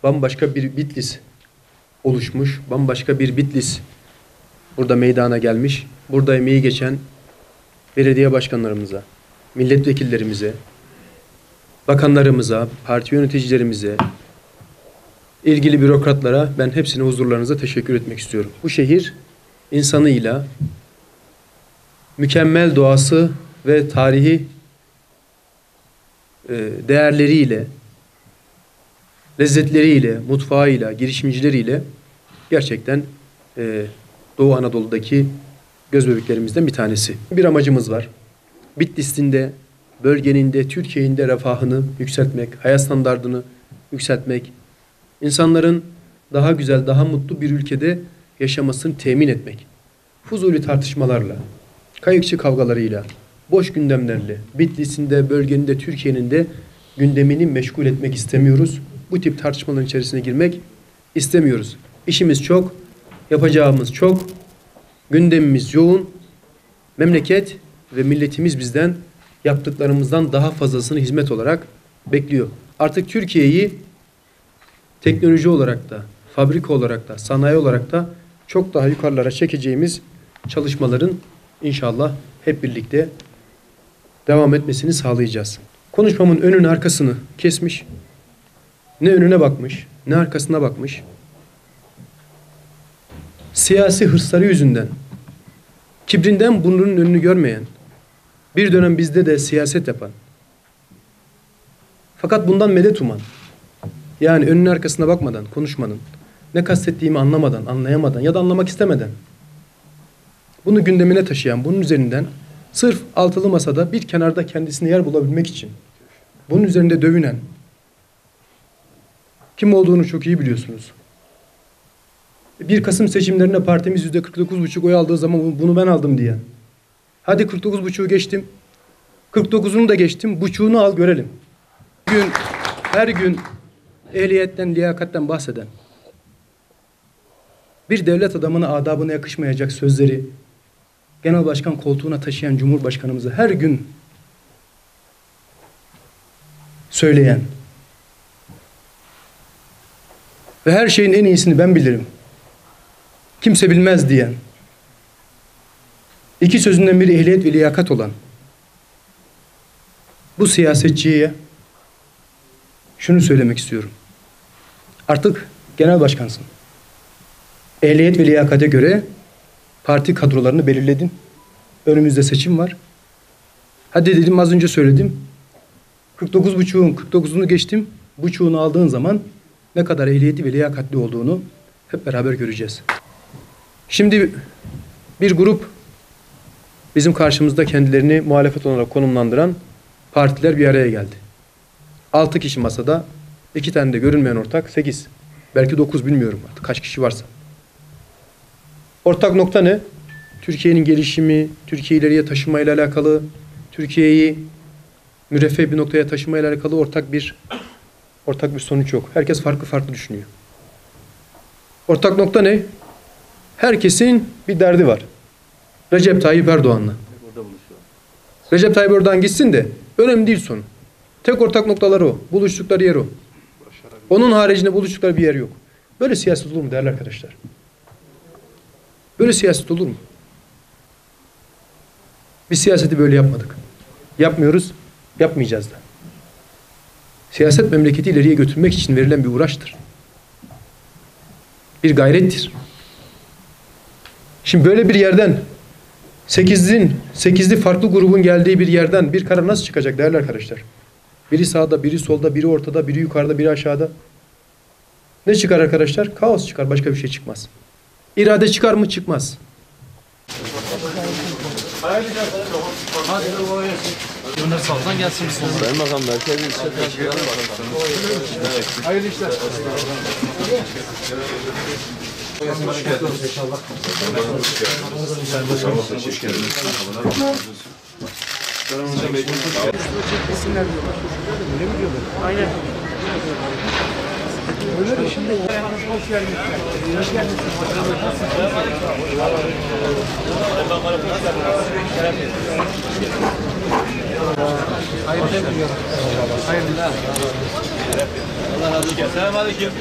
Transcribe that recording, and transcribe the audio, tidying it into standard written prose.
Bambaşka bir Bitlis oluşmuş, bambaşka bir Bitlis burada meydana gelmiş. Burada emeği geçen belediye başkanlarımıza, milletvekillerimize, bakanlarımıza, parti yöneticilerimize, ilgili bürokratlara ben hepsine huzurlarınıza teşekkür etmek istiyorum. Bu şehir insanıyla, mükemmel doğası ve tarihi değerleriyle, lezzetleriyle, mutfağıyla, girişimcileriyle gerçekten Doğu Anadolu'daki göz bebeklerimizden bir tanesi. Bir amacımız var. Bitlis'in de, bölgenin de, Türkiye'nin de refahını yükseltmek, hayat standartını yükseltmek, insanların daha güzel, daha mutlu bir ülkede yaşamasını temin etmek. Fuzuli tartışmalarla, kayıkçı kavgalarıyla, boş gündemlerle, Bitlis'in de, bölgenin de, Türkiye'nin de gündemini meşgul etmek istemiyoruz. Bu tip tartışmaların içerisine girmek istemiyoruz. İşimiz çok, yapacağımız çok, gündemimiz yoğun. Memleket ve milletimiz bizden yaptıklarımızdan daha fazlasını hizmet olarak bekliyor. Artık Türkiye'yi teknoloji olarak da, fabrika olarak da, sanayi olarak da çok daha yukarılara çekeceğimiz çalışmaların inşallah hep birlikte devam etmesini sağlayacağız. Konuşmamın önünü arkasını kesmiş. Ne önüne bakmış, ne arkasına bakmış. Siyasi hırsları yüzünden, kibrinden burnunun önünü görmeyen, bir dönem bizde de siyaset yapan, fakat bundan medet uman, yani önünün arkasına bakmadan, konuşmanın, ne kastettiğimi anlamadan, anlayamadan ya da anlamak istemeden, bunu gündemine taşıyan, bunun üzerinden sırf altılı masada bir kenarda kendisine yer bulabilmek için, bunun üzerinde dövünen, kim olduğunu çok iyi biliyorsunuz. 1 Kasım seçimlerinde partimiz %49,5 oy aldığı zaman bunu ben aldım diyen. Hadi 49,5'u geçtim. 49'unu da geçtim. Buçuğunu al görelim. Her gün ehliyetten, liyakatten bahseden, bir devlet adamına adabına yakışmayacak sözleri genel başkan koltuğuna taşıyan Cumhurbaşkanımızı her gün söyleyen ve her şeyin en iyisini ben bilirim, kimse bilmez diyen, iki sözünden biri ehliyet ve liyakat olan bu siyasetçiye şunu söylemek istiyorum. Artık genel başkansın. Ehliyet ve liyakate göre parti kadrolarını belirledin. Önümüzde seçim var. Hadi dedim, az önce söyledim. 49,5'un 49'unu geçtim. Buçuğunu aldığın zaman ne kadar ehliyeti ve liyakatli olduğunu hep beraber göreceğiz. Şimdi bir grup bizim karşımızda kendilerini muhalefet olarak konumlandıran partiler bir araya geldi. 6 kişi masada, 2 tane de görünmeyen ortak, 8. Belki 9, bilmiyorum artık kaç kişi varsa. Ortak nokta ne? Türkiye'nin gelişimi, Türkiye'yi ileriye taşımayla alakalı, Türkiye'yi müreffeh bir noktaya taşımayla alakalı ortak bir sonuç yok. Herkes farklı düşünüyor. Ortak nokta ne? Herkesin bir derdi var. Recep Tayyip Erdoğan'la. Recep Tayyip Erdoğan gitsin de önemli değil sonu. Tek ortak noktaları o. Buluştukları yer o. Onun haricinde buluştukları bir yer yok. Böyle siyaset olur mu değerli arkadaşlar? Böyle siyaset olur mu? Biz siyaseti böyle yapmadık. Yapmıyoruz, yapmayacağız da. Siyaset memleketi ileriye götürmek için verilen bir uğraştır. Bir gayrettir. Şimdi böyle bir yerden 8'li farklı grubun geldiği bir yerden bir karar nasıl çıkacak değerli arkadaşlar? Biri sağda, biri solda, biri ortada, biri yukarıda, biri aşağıda. Ne çıkar arkadaşlar? Kaos çıkar, başka bir şey çıkmaz. İrade çıkar mı? Çıkmaz. Önder sağdan gelsin. Sayın Bakan merkezi işletmek. Hayırlı işler. Allah razı olsun. Selamünaleyküm.